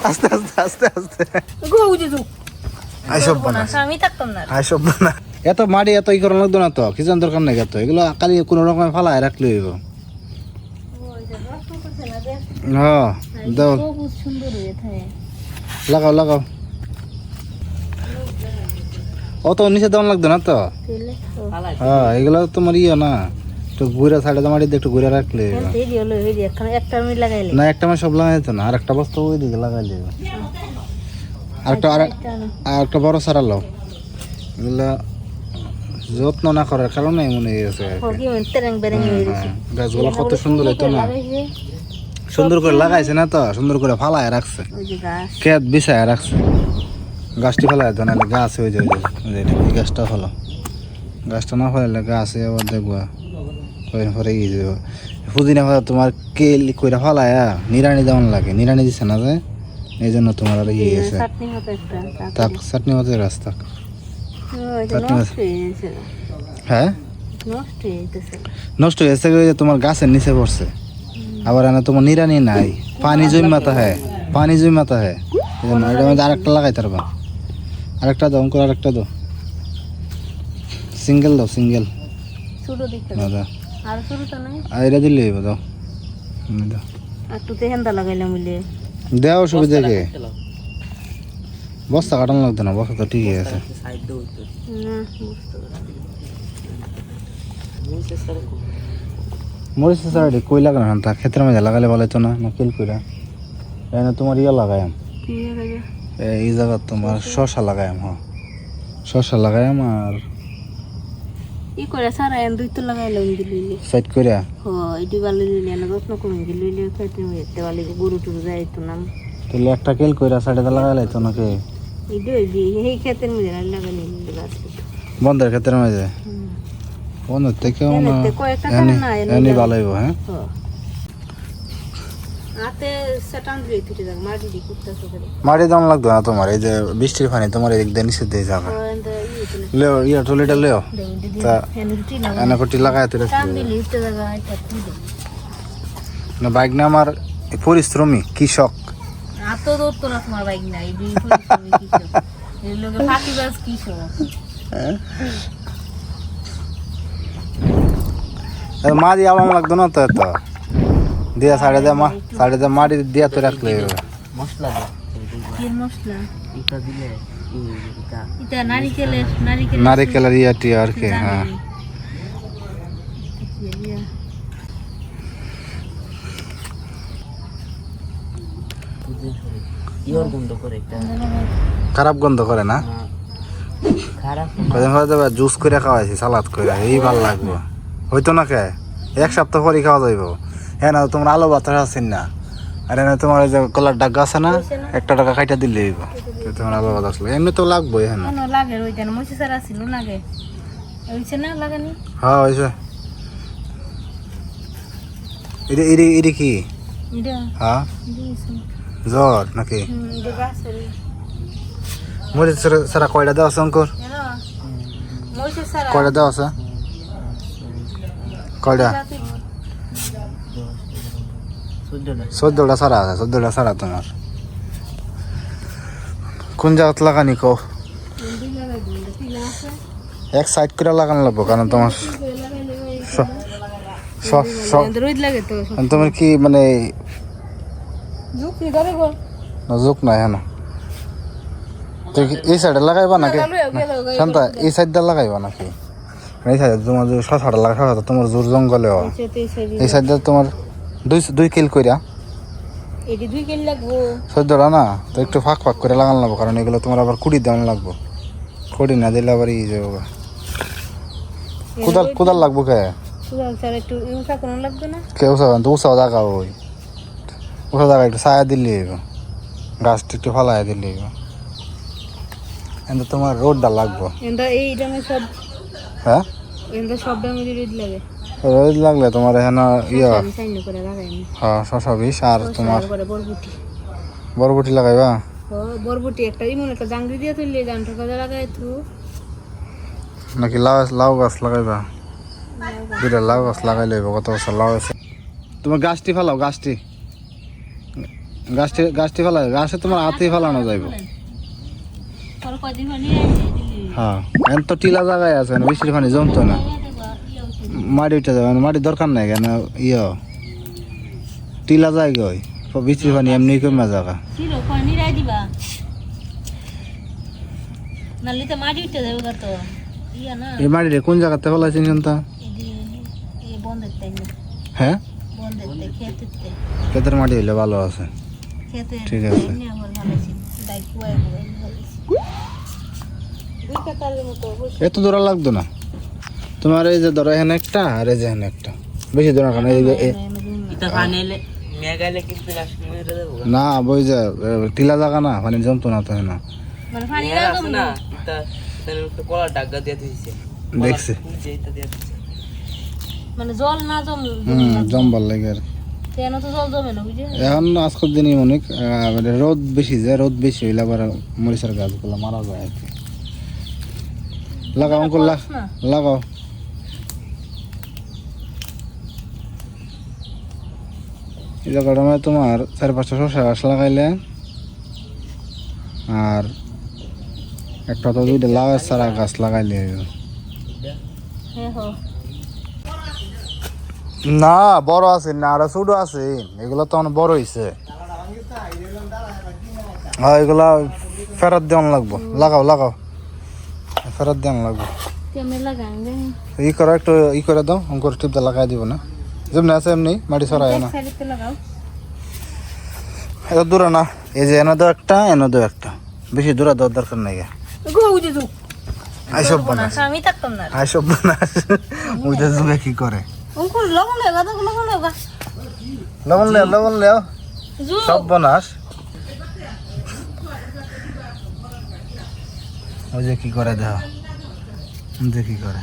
আস্তে আস্তে আস্তে আস্তে এত মাটি এত ই করা লাগতো না তো কি জান দরকার নাই এত এগুলো কালি কোনো রকম ফালায় রাখলে হইব হ্যাঁ দাও লাগাও লাগাও অত নিচে দেওয়া লাগতো না তো হ্যাঁ এগুলো তোমার ইয়ে না একটু ঘুরে সাইডে মাটি দিয়ে একটু ঘুরে রাখলে না একটা মাস সব লাগাই তো না আর একটা বস্তা ওই দিকে লাগাইলে আরেকটা বড় সারা লাও এগুলা যত্ন না করার কারণে মনে হয়েছে গাছগুলো কত সুন্দর হইতো না সুন্দর করে লাগাইছে না তো সুন্দর করে ফালায় রাখছে ক্ষেত বিছায় রাখছে গাছটি ফেলায় তো নাহলে গাছ হয়ে যায় এই গাছটা ফেলো গাছটা না ফেলালে গাছে আবার দেখবা কয়েক পরে গিয়ে যাবো পুদিনা ফেলা তোমার কেল কইরা ফেলায় নিরানি দেওয়ান লাগে নিরানি দিচ্ছে না যে এই জন্য তোমার আর ইয়ে গেছে তাক চাটনি মতো রাস্তা হ্যাঁ নষ্ট হয়েছে তোমার গাছের নিচে পড়ছে আবার না তোমার নিরানি নাই পানি জমাতা হ্যাঁ পানি জমাতা হ্যাঁ এটার মধ্যে আরেকটা লাগাই তারবা আরেকটা দাও অঙ্কুর আরেকটা দাও সিঙ্গেল দাও সিঙ্গেল এটা দিলে দাও দেও সুবিধা কে বস্তা কাটানো লাগতো না বস্তা তো ঠিকই আছে মরিচ স্যার কই লাগানো তা ক্ষেত্রের মধ্যে লাগালে ভালো হতো না কিল কইরা এনে তোমার ইয়ে লাগায়াম এই জায়গা তোমার শসা লাগায়াম হ্যাঁ শসা লাগায়াম আর ই করে সারা এন দুই তো লাগাইলাম দিলি সাইড কইরা এটি ভালো লিলি না যত্ন করে দিলি খেতে হইতে ভালো গরু টুরু যাইতো না তাহলে একটা কিল কইরা সাইডে লাগাইলে তো নাকি এই ক্ষেতের মধ্যে লাগাইলে গাছ বন্ধের ক্ষেত্রের মধ্যে বন্ধ থেকেও না এনে ভালো হইব হ্যাঁ মাটি দাম লাগতো না তোমার এই যে বৃষ্টির পানি তোমার এদিক দিয়ে নিচে দিয়ে যাবে লেও ইয়া টলিটা লেও তা এনে কোটি লাগাই তো না বাইক না আমার পরিশ্রমী কৃষক মা দিয়ে আমার লাগতো না তো এত দিয়া সাড়ে দে মাটি দিয়া তো রাখলে মশলা নারিকেলের ইয়াটি আর কি হ্যাঁ খারাপ গন্ধ করে না জুস করে খাওয়াইছি সালাদ করে এই ভাল লাগবো হইতো না কে এক সপ্তাহ পরে খাওয়া যাইব হ্যাঁ না তোমার আলু বাতাস আছেন না আর এনে তোমার ওই যে কলার ডাক আছে না একটা টাকা খাইটা দিলে তোমার আলু বাতাস লাগে এমনি তো লাগবো হ্যাঁ হ্যাঁ হয়েছে এটা কি হ্যাঁ জ্বর নাকি মরিচ সারা কয়টা দেওয়া আছে অঙ্কুর কয়টা দেওয়া আছে কয়টা 14টা সারা আছে 14টা সারা তোমার কোন জায়গাত লাগানি কো এক সাইড করে লাগানো লাগবো কারণ তোমার তোমার কি মানে জোক নাই হ্যাঁ এই সাইডে লাগাইবা নাকি শান্তা এই সাইডটা লাগাইবা নাকি এই সাইডে তোমার যে শশাটা লাগা শশাটা তোমার জোর জঙ্গলে এই সাইডটা তোমার দুই কিল কইরা এটি 2 কিল লাগবো 14টা না তো একটু ফাঁক ফাঁক করে লাগানো লাগবো কারণ এগুলো তোমার আবার কুড়ি দেওয়ান লাগবো কুড়ি না দিলে আবার ই যাবে কোদাল লাগবো কে কোদাল স্যার একটু উঁচা কোন লাগবে না কে উঁচা তো উঁচা জায়গা ওই উঁচা জায়গা একটু ছায়া দিলে গাছটা একটু ফালায় দিলে এন্ড তোমার রোডটা লাগবো এই দামে সব হ্যাঁ সব দামে রোড লাগে রোদ লাগলে তোমার এখানে ইয়া হ্যাঁ শশা বিষ আর তোমার বরবটি লাগাইবা বরবটি একটা ইমন একটা জাংরি দিয়ে তুললে জানটা কাজে লাগাই তো নাকি লাউ গাছ লাগাইবা দুটা লাউ গাছ লাগাইলে কত বছর লাউ আছে তোমার গাছটি ফেলাও গাছটি গাছটি ফেলা গাছে তোমার হাতেই ফেলানো যাইব। হ্যাঁ এখন তো টিলা জায়গায় আছে না, বৃষ্টির পানি জমতো না, মাটি উঠে যাবে, মাটির দরকার নাই কেন টিলা জায়গা হয়, বৃষ্টির পানি এমনি কমে জায়গা। এই মাটিটা কোন জায়গাতে ফেলাইছেন কিন্তু? হ্যাঁ ক্ষেতের মাটি হইলে ভালো আছে, ঠিক আছে। এত দূরা লাগতো না তোমার, এই যে ধরো এখানে একটা আর এই যে এখানে একটা, বেশি দূর না। না বই যে টিলা জায়গা না, পানি জমতো না তো না, দেখছি জমবার লাগে আর এখন আজকের দিনই অনেক রোদ বেশি, যে রোদ বেশি হইলে আবার মরিচের গাছগুলো মারা যায় আর কি। লাগাও অঙ্কুর লাগাও। এই জায়গাটা মানে তোমার 4-5টা শসা গাছ লাগাইলে আর একটা তো 2টা লাউয়ের চারা গাছ লাগাইলে না বড় আছে না, আর ছোট আছে, এগুলো তো অনেক বড় হয়েছে। হ্যাঁ এগুলা ফেরত দেওয়ান লাগবো, লাগাও লাগাও, ফেরত দেওয়ান লাগবো। ই করো একটু ই করে দাও, অঙ্কুর টিপটা লাগাই দিব না, যেমনি আছে এমনি মাটি সরাই না, এত দূরে না। এই যে এনে দাও একটা, এনে দাও একটা, বেশি দূরে দেওয়ার দরকার নাই। আইসব বানাস, আইসব বানাস, ওইটা যুগে কি করে লবণ লেও সব বানাস। ওই যে কি করে দেহ, যে কি করে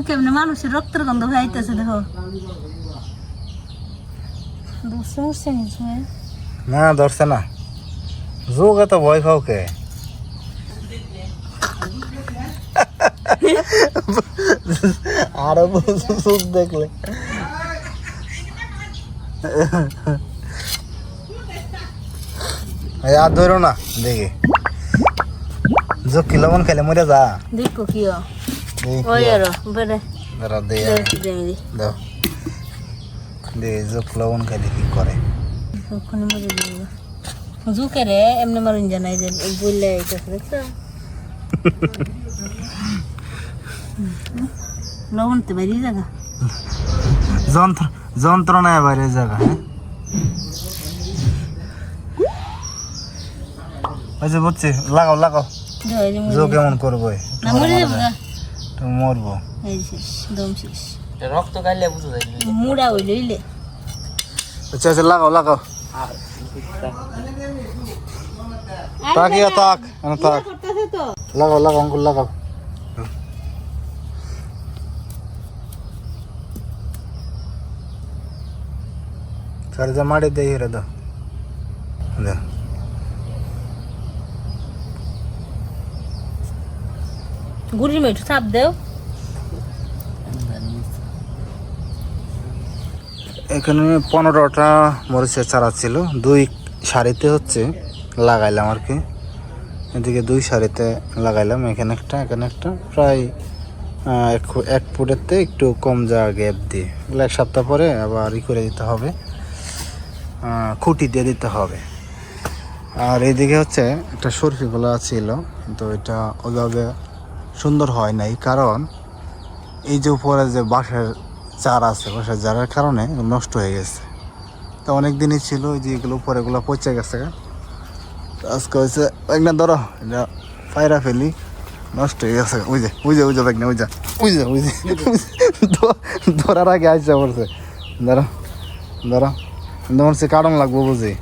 কেমনে মানুষের রক্তের গন্ধ হয়ে আইতেছে দেখো। না ধরছে না, যোগ এত ভয় খাও কে? আরো চোখ দেখলে আর ধরো না, দেখি যোগ কি লবণ খেলে মরে যা, দেখো কি যোগ লবণ খেলে কি করে জুকে রে এমনি মারুন জানাই যে বললে দেখছো লবণ তো বাইরে জায়গা, যন্ত্রণায় বাইরে জায়গা। ওই যে বুঝছি, লাগাও লাগাও, যোগ কেমন করবো, মরবো, রক্ত গাইলে বুঝো মুড়া হইলে। আচ্ছা আচ্ছা লাগাও লাগাও, তাকিয়া তাক তাক, লাগাও লাগাও অঙ্কুর লাগাও। চারিদা মাটি দিয়ে হেরে দাও, গুড়ি মেটু চাপ দেও। এখানে 15টা মরিচের চারা ছিল, 2 সারিতে হচ্ছে লাগাইলাম আর কি। এদিকে 2 সারিতে লাগাইলাম, এখানে একটা এখানে একটা, প্রায় 1 ফুটের একটু কম জায়গা গ্যাপ দিয়ে। এগুলো 1 সপ্তাহ পরে আবার ই করে দিতে হবে, খুঁটি দিয়ে দিতে হবে। আর এইদিকে হচ্ছে একটা সরফি গোলা ছিল, কিন্তু এটা ওইভাবে সুন্দর হয় নাই, কারণ এই যে উপরে যে বাঁশের চারা আছে, বাঁশের চারার কারণে নষ্ট হয়ে গেছে। তো অনেক দিনই ছিল, ওই যে এগুলো উপরে এগুলো পচে গেছে। আজকে হয়েছে একনা ধরো, এটা পায়রা ফেলি, নষ্ট হয়ে গেছে। ওই যে ওই যে ওই যে একনা ওই যা ওই যে ওই যে ধরার আগে আসছে পড়ছে, ধরো ধরো মনে কারণ লাগবো বুঝি,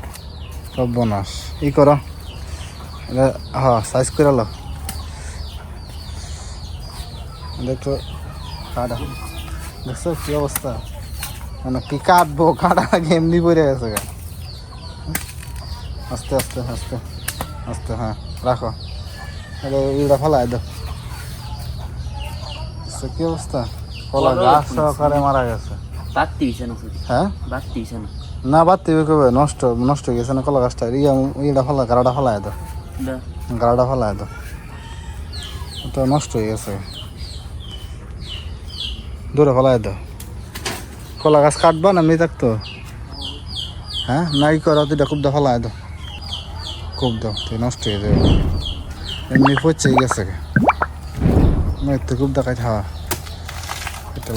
সব বনাস ই করো, এটা হ্যাঁ সাইজ করে লো, দেখো কাটা, দেখছো কি অবস্থা, মানে কি কাটবো, কাটা আগে এমনি পড়ে গেছে। আস্তে আস্তে আস্তে আস্তে, হ্যাঁ রাখো, এটা ফেলাই দাও। কি অবস্থা, ফলা গাছ সহকারে মারা গেছে। বাড়তি বিছানা, হ্যাঁ বাড়তি বিছানা না বাড়তে কবে নষ্ট নষ্ট হয়ে গেছে না কলা গাছটা ইয়েটা ফেলা গাড়াটা ফেলায় তো গাড়াটা ফেলায় তো ওটা নষ্ট হয়ে গেছে দূরে ফেলায় তো কলা গাছ কাটবা না এমনি থাকতো হ্যাঁ নাই করা তুইটা খুব দা ফেলায় তো খুব দাও তুই নষ্ট হয়ে যাবে এমনি পচে গেছে তো খুব দেখাই হাওয়া এটা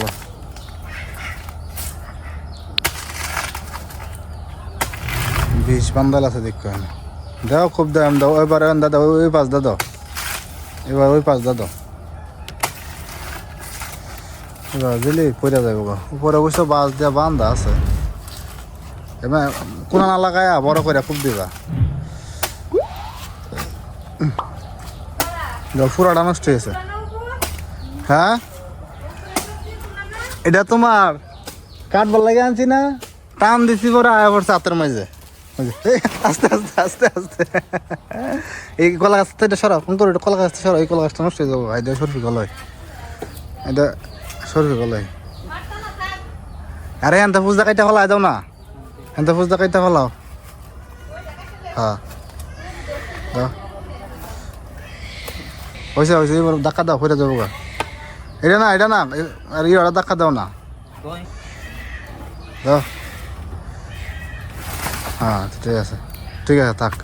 বিষ বান্দাল আছে দেখো দাও খুব দাম দাও ওইবার দাদা ওই পাঁচ দাদা এবার ওই পাঁচ দাদা এবার দিলি পড়ে যাবো গা উপরে অবশ্য বাঁশ দেওয়া বান্ধা আছে এবার কোন না লাগায় বড় করে খুব দিবা পুরাটা নষ্ট হয়েছে হ্যাঁ এটা তোমার কাঠবার লাগে আনছি না টান দিছি পরে আয়া পড়ছে হাতের মাঝে আস্তে আস্তে আস্তে আস্তে এই কলা গাছটা এটা সরাও কোন করে কলা গাছটা সরাও এই কলা গাছটা নষ্ট হয়ে যাবো এটা সরফি গলায় এটা সরফি গলায় আরে এনতা ফুজদা কাইটা ফেলাই দাও না এনতা ফুজদা কাইটা ফেলাও হ্যাঁ দাও হয়েছে হয়েছে এবার ধাক্কা দাও ফিরে যাবো গা এটা না আর ইয়ে ধাক্কা দাও না দাও হ্যাঁ ঠিক আছে থাক